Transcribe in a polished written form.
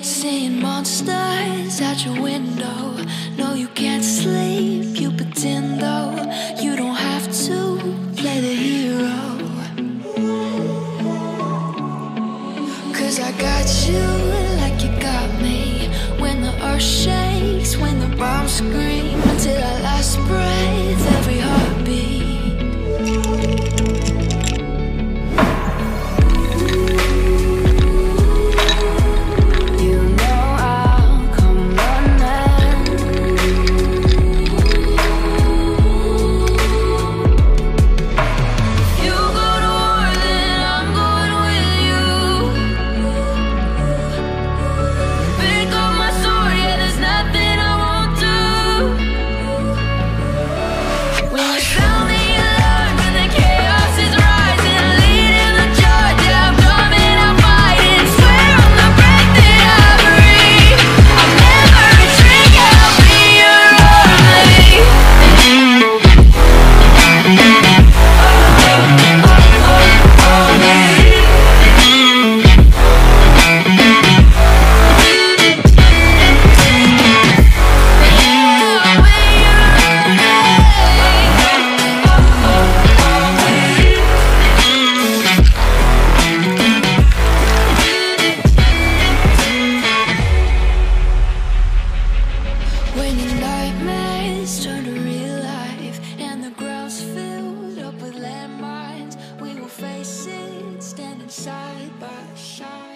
Seeing monsters out your window. No, you can't sleep, you pretend though. You don't have to play the hero, 'cause I got you like you got me. When the earth shakes, when the bombs scream, until our last breath, every heartbeat. When your nightmares turn to real life and the ground's filled up with landmines, we will face it standing side by side.